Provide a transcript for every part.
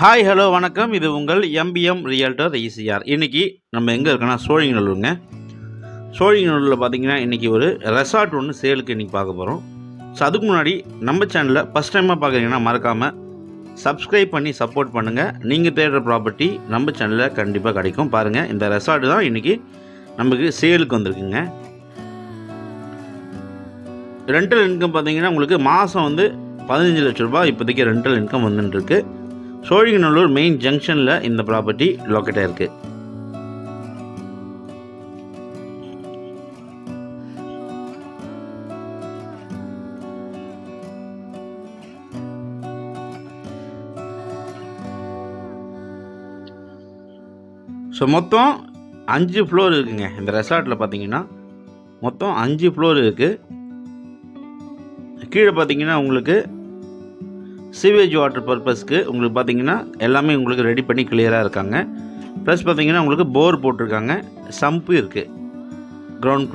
Hi hello வணக்கம். இது உங்கள் எம்பிஎம் ரியல்டர் ஈசிஆர். இன்றைக்கி நம்ம எங்கே இருக்கோன்னா சோழிங்கநல்லூருங்க. சோழிங்கநல்லூரில் பார்த்திங்கன்னா இன்றைக்கி ஒரு ரெசார்ட் ஒன்று சேலுக்கு இன்றைக்கி பார்க்க போகிறோம். ஸோ அதுக்கு முன்னாடி நம்ம சேனலில் ஃபஸ்ட் டைமாக பார்க்குறீங்கன்னா மறக்காமல் சப்ஸ்கிரைப் பண்ணி சப்போர்ட் பண்ணுங்கள். நீங்கள் தேடுற ப்ராப்பர்ட்டி நம்ம சேனலில் கண்டிப்பாக கிடைக்கும். பாருங்கள், இந்த ரெசார்ட் தான் இன்றைக்கி நமக்கு சேலுக்கு வந்திருக்குங்க. ரெண்டல் இன்கம் பார்த்திங்கன்னா உங்களுக்கு மாதம் வந்து 15 லட்ச ரூபா இப்போதைக்கு ரெண்டல் இன்கம் வந்துட்டுருக்கு. சோழிங்கநல்லூர் மெயின் ஜங்ஷனில் இந்த ப்ராப்பர்ட்டி லொக்கேட் ஆகிருக்கு. ஸோ மொத்தம் 5 ஃப்ளோர் இருக்குங்க. இந்த ரெசார்ட்டில் பார்த்தீங்கன்னா மொத்தம் 5 ஃப்ளோர் இருக்குது. கீழே பார்த்தீங்கன்னா உங்களுக்கு சீவேஜ் வாட்டர் பர்பஸ்க்கு உங்களுக்கு பார்த்தீங்கன்னா எல்லாமே உங்களுக்கு ரெடி பண்ணி கிளியராக இருக்காங்க. ப்ளஸ் பார்த்தீங்கன்னா உங்களுக்கு போர் போட்டிருக்காங்க, சம்பு இருக்குது. கிரவுண்ட்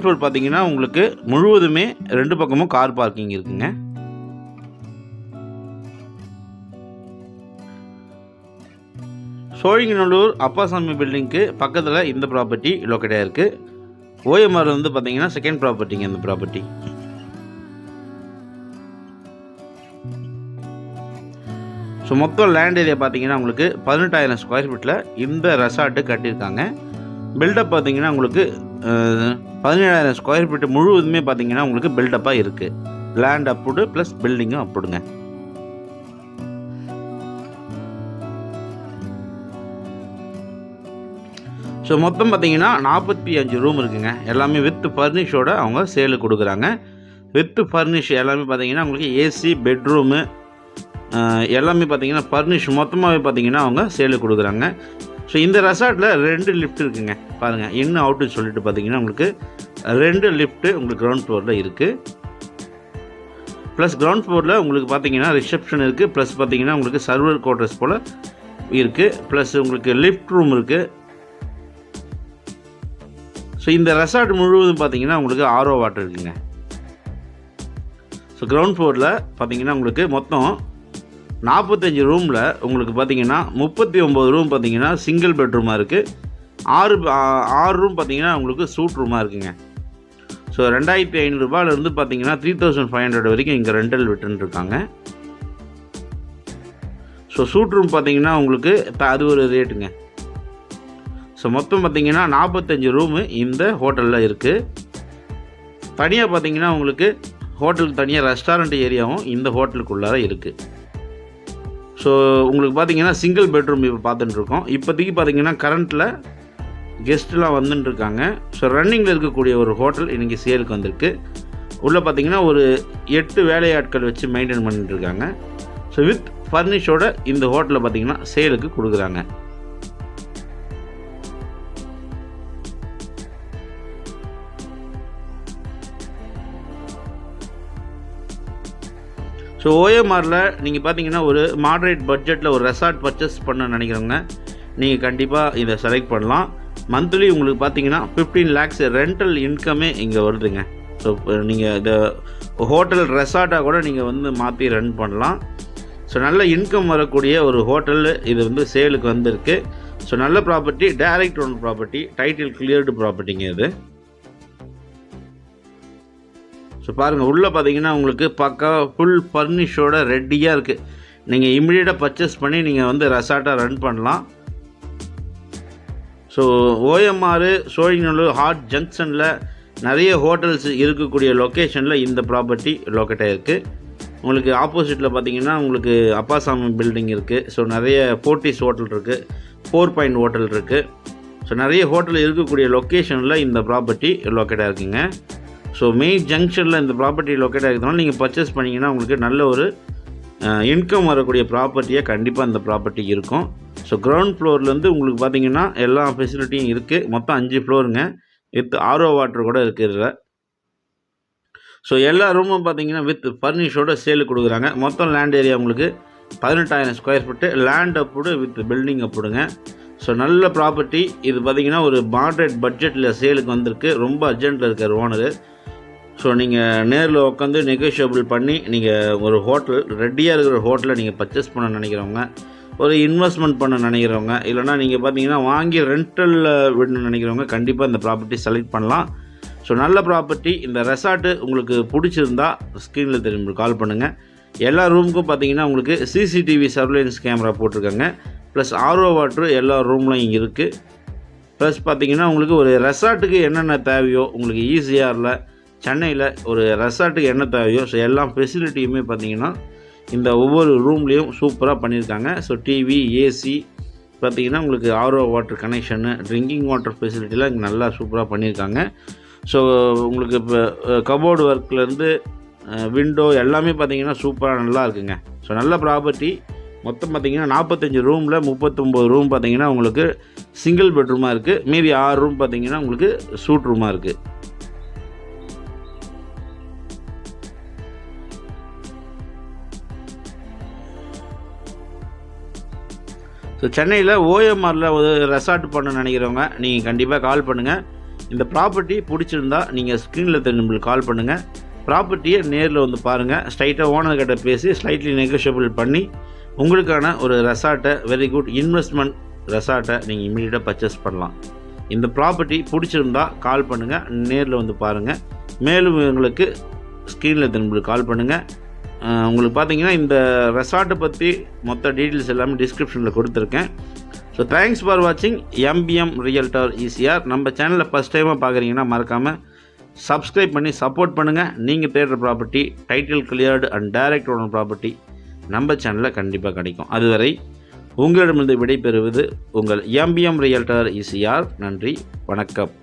ஃப்ளோர் பார்த்தீங்கன்னா உங்களுக்கு முழுவதுமே 2 பக்கமும் கார் பார்க்கிங் இருக்குங்க. சோழிங்கநல்லூர் அப்பாசாமி பில்டிங்க்கு பக்கத்தில் இந்த ப்ராப்பர்ட்டி லொக்கேட்டாக இருக்குது. ஓஎம்ஆர் வந்து பார்த்தீங்கன்னா செகண்ட் ப்ராப்பர்ட்டிங்க இந்த ப்ராப்பர்ட்டி. ஸோ மொத்தம் லேண்ட் ஏரியா பார்த்தீங்கன்னா உங்களுக்கு 18,000 ஸ்கொயர் ஃபீட்டில் இந்த ரெசார்ட்டு கட்டியிருக்காங்க. பில்டப் பார்த்தீங்கன்னா உங்களுக்கு 17,000 ஸ்கொயர் ஃபீட்டு முழுவதுமே பார்த்தீங்கன்னா உங்களுக்கு பில்டப்பாக இருக்குது. லேண்ட் அப்ரூவ்டு ப்ளஸ் பில்டிங்கும் அப்ரூவ்டுங்க. ஸோ மொத்தம் பார்த்தீங்கன்னா 45 ரூம் இருக்குங்க. எல்லாமே வித் ஃபர்னிஷோட அவங்க சேலுக்கு கொடுக்குறாங்க. வித் ஃபர்னிஷ் எல்லாமே பார்த்தீங்கன்னா உங்களுக்கு ஏசி, பெட்ரூமு எல்லாமே பார்த்தீங்கன்னா ஃபர்னிஷ் மொத்தமாகவே பார்த்தீங்கன்னா அவங்க சேலுக்கு கொடுக்குறாங்க. ஸோ இந்த ரெசார்ட்டில் 2 லிஃப்ட் இருக்குங்க. பாருங்கள், இன்னும் அவுட்டு சொல்லிட்டு பார்த்தீங்கன்னா உங்களுக்கு 2 லிஃப்ட்டு உங்களுக்கு கிரவுண்ட் ஃப்ளோரில் இருக்குது. ப்ளஸ் கிரவுண்ட் ஃப்ளோரில் உங்களுக்கு பார்த்தீங்கன்னா ரிசப்ஷன் இருக்குது. ப்ளஸ் பார்த்தீங்கன்னா உங்களுக்கு சர்வர் குவார்ட்டர்ஸ் போல் இருக்குது. ப்ளஸ் உங்களுக்கு லிஃப்ட் ரூம் இருக்குது. ஸோ இந்த ரெசார்ட் முழுவதும் பார்த்தீங்கன்னா உங்களுக்கு ஆர்ஓ வாட்டர் இருக்குங்க. ஸோ கிரவுண்ட் ஃப்ளோரில் பார்த்தீங்கன்னா உங்களுக்கு மொத்தம் 45 ரூமில் உங்களுக்கு பார்த்தீங்கன்னா 39 ரூம் பார்த்தீங்கன்னா சிங்கிள் பெட்ரூமாக இருக்குது. 6 ரூம் பார்த்தீங்கன்னா உங்களுக்கு சூட் ரூமாக இருக்குங்க. ஸோ 2,500 ரூபாயிலேருந்து பார்த்தீங்கன்னா 3,500 வரைக்கும் இங்கே ரெண்டல் விட்டுருக்காங்க. ஸோ சூட் ரூம் பார்த்தீங்கன்னா உங்களுக்கு அது ஒரு ரேட்டுங்க. ஸோ மொத்தம் பார்த்தீங்கன்னா 45 ரூமு இந்த ஹோட்டலில் இருக்குது. தனியாக பார்த்தீங்கன்னா உங்களுக்கு ஹோட்டலுக்கு தனியாக ரெஸ்டாரண்ட் ஏரியாவும் இந்த ஹோட்டலுக்குள்ளார இருக்குது. ஸோ உங்களுக்கு பார்த்தீங்கன்னா சிங்கிள் பெட்ரூம் இப்போ பார்த்துட்டுருக்கோம். இப்போதைக்கு பார்த்தீங்கன்னா கரண்ட்டில் கெஸ்ட்லாம் வந்துட்டுருக்காங்க. ஸோ ரன்னிங்கில் இருக்கக்கூடிய ஒரு ஹோட்டல் இன்றைக்கி சேலுக்கு வந்திருக்கு. உள்ளே பார்த்தீங்கன்னா ஒரு 8 வேலையாட்கள் வச்சு மெயின்டைன் பண்ணிட்டுருக்காங்க. ஸோ வித் ஃபர்னிஷோட இந்த ஹோட்டலில் பார்த்தீங்கன்னா சேலுக்கு கொடுக்குறாங்க. ஸோ ஓஎம்ஆரில் நீங்கள் பார்த்தீங்கன்னா ஒரு மாடரேட் பட்ஜெட்டில் ஒரு ரெசார்ட் பர்ச்சேஸ் பண்ண நினைக்கிறவங்க நீங்கள் கண்டிப்பாக இதை செலக்ட் பண்ணலாம். மந்த்லி உங்களுக்கு பார்த்தீங்கன்னா 15 lakhs ரெண்டல் இன்கமே இங்கே வருதுங்க. ஸோ நீங்கள் இந்த ஹோட்டல் ரெசார்ட்டாக கூட நீங்கள் வந்து மாற்றி ரன் பண்ணலாம். ஸோ நல்ல இன்கம் வரக்கூடிய ஒரு ஹோட்டல் இது வந்து சேலுக்கு வந்திருக்கு. ஸோ நல்ல property, direct own property, title cleared ப்ராப்பர்ட்டிங்க இது. ஸோ பாருங்கள், உள்ளே பார்த்தீங்கன்னா உங்களுக்கு பக்கா ஃபுல் ஃபர்னிஷோட ரெடியாக இருக்குது. நீங்கள் இம்மிடியேட்டாக பர்ச்சேஸ் பண்ணி நீங்கள் வந்து ரெசார்ட்டாக ரன் பண்ணலாம். ஸோ ஓஎம்ஆர் சோழிங்கநல்லூர் ஹாட் ஜங்ஷனில் நிறைய ஹோட்டல்ஸ் இருக்கக்கூடிய லொக்கேஷனில் இந்த ப்ராப்பர்ட்டி லொக்கேட் ஆகிருக்கு. உங்களுக்கு ஆப்போசிட்டில் பார்த்தீங்கன்னா உங்களுக்கு அப்பாசாமி பில்டிங் இருக்குது. ஸோ நிறைய போர்ட்டிஸ் ஹோட்டல் இருக்குது, 4 பாயிண்ட் ஹோட்டல் இருக்குது. ஸோ நிறைய ஹோட்டல் இருக்கக்கூடிய லொக்கேஷனில் இந்த ப்ராப்பர்ட்டி லொக்கேட் ஆகிருக்குங்க. ஸோ மெயின் ஜங்ஷனில் இந்த ப்ராப்பர்ட்டி லொக்கேட் ஆகிருக்கனால நீங்கள் பர்ச்சேஸ் பண்ணிங்கன்னா உங்களுக்கு நல்ல ஒரு இன்கம் வரக்கூடிய ப்ராப்பர்ட்டியாக கண்டிப்பாக இந்த ப்ராப்பர்ட்டி இருக்கும். ஸோ கிரவுண்ட் ஃப்ளோர்லேருந்து உங்களுக்கு பார்த்தீங்கன்னா எல்லா ஃபெசிலிட்டியும் இருக்குது. மொத்தம் 5 ஃப்ளோருங்க. வித் ஆர்ஓ வாட்டர் கூட இருக்குது இதில். ஸோ எல்லா ரூமும் பார்த்தீங்கன்னா வித் ஃபர்னிஷோட சேலுக்கு கொடுக்குறாங்க. மொத்தம் லேண்ட் ஏரியா உங்களுக்கு 18,000 square feet, land approved with building அப்ரூவ்டுங்க. ஸோ நல்ல ப்ராப்பர்ட்டி இது. பார்த்தீங்கன்னா ஒரு மாடரேட் பட்ஜெட்டில் சேலுக்கு வந்திருக்கு. ரொம்ப அர்ஜென்ட்டில் இருக்கார் ஓனரு. ஸோ நீங்கள் நேரில் உட்காந்து நெகோஷியபிள் பண்ணி நீங்கள் ஒரு ஹோட்டல் ரெடியாக இருக்கிற ஹோட்டலை நீங்கள் பர்ச்சேஸ் பண்ண நினைக்கிறவங்க, ஒரு இன்வெஸ்ட்மெண்ட் பண்ண நினைக்கிறவங்க, இல்லைனா நீங்கள் பார்த்தீங்கன்னா வாங்கி ரெண்டலில் விடணும்னு நினைக்கிறவங்க கண்டிப்பாக இந்த ப்ராப்பர்ட்டி செலக்ட் பண்ணலாம். ஸோ நல்ல ப்ராப்பர்ட்டி. இந்த ரெசார்ட்டு உங்களுக்கு பிடிச்சிருந்தா ஸ்க்ரீனில் திரும்பி கால் பண்ணுங்கள். எல்லா ரூமுக்கும் பார்த்தீங்கன்னா உங்களுக்கு சிசிடிவி சர்வேலன்ஸ் கேமரா போட்டிருக்காங்க. ப்ளஸ் ஆர்ஓ வாட்ரு எல்லா ரூம்லையும் இருக்குது. ப்ளஸ் பார்த்தீங்கன்னா உங்களுக்கு ஒரு ரெசார்ட்டுக்கு என்னென்ன தேவையோ உங்களுக்கு ஈஸியாக சென்னையில் ஒரு ரெசார்ட்டுக்கு என்ன தேவையோ ஸோ எல்லா ஃபெசிலிட்டியுமே பார்த்தீங்கன்னா இந்த ஒவ்வொரு ரூம்லேயும் சூப்பராக பண்ணியிருக்காங்க. ஸோ டிவி, ஏசி பார்த்தீங்கன்னா உங்களுக்கு RO water connection, drinking water ஃபெசிலிட்டிலாம் இங்கே நல்லா சூப்பராக பண்ணியிருக்காங்க. ஸோ உங்களுக்கு இப்போ கபோர்டு ஒர்க்லேருந்து விண்டோ எல்லாமே பார்த்தீங்கன்னா சூப்பராக நல்லா இருக்குங்க. ஸோ நல்ல ப்ராப்பர்ட்டி. மொத்தம் பார்த்தீங்கன்னா 45 ரூமில் 39 ரூம் பார்த்தீங்கன்னா உங்களுக்கு சிங்கிள் பெட்ரூமாக இருக்குது. மீதி 6 ரூம் பார்த்தீங்கன்னா உங்களுக்கு சூட் ரூமாக இருக்குது. ஸோ சென்னையில் ஓஎம்ஆரில் ஒரு ரெசார்ட் பண்ண நினைக்கிறவங்க நீங்கள் கண்டிப்பாக கால் பண்ணுங்கள். இந்த ப்ராப்பர்ட்டி பிடிச்சிருந்தா நீங்கள் ஸ்க்ரீனில் தெரிஞ்சு கால் பண்ணுங்கள். ப்ராப்பர்ட்டியை நேரில் வந்து பாருங்கள். ஸ்ட்ரைட்டாக ஓனர்கிட்ட பேசி ஸ்லைட்லி நெகோஷியபிள் பண்ணி உங்களுக்கான ஒரு ரெசார்ட்டை, வெரி குட் இன்வெஸ்ட்மெண்ட் ரெசார்ட்டை நீங்கள் இமீடியட்டாக பர்ச்சேஸ் பண்ணலாம். இந்த ப்ராப்பர்ட்டி பிடிச்சிருந்தா கால் பண்ணுங்கள், நேரில் வந்து பாருங்கள். மேலும் உங்களுக்கு ஸ்க்ரீனில் திரும்ப கால் பண்ணுங்கள். உங்களுக்கு பார்த்தீங்கன்னா இந்த ரெசார்ட்டை பற்றி மொத்த டீட்டெயில்ஸ் எல்லாமே டிஸ்கிரிப்ஷனில் கொடுத்துருக்கேன். ஸோ தேங்க்ஸ் ஃபார் வாட்சிங் எம்பிஎம் ரியல்டர் ஈசிஆர். நம்ம சேனலில் ஃபஸ்ட் டைமாக பார்க்குறீங்கன்னா மறக்காமல் சப்ஸ்கிரைப் பண்ணி சப்போர்ட் பண்ணுங்கள். நீங்கள் தேடுற property title cleared and direct owner property நம்ம சேனலில் கண்டிப்பாக கிடைக்கும். அதுவரை உங்களிடமிருந்து விடைபெறுவது உங்கள் எம்பிஎம் ரியல்டர் ஈசிஆர். நன்றி, வணக்கம்.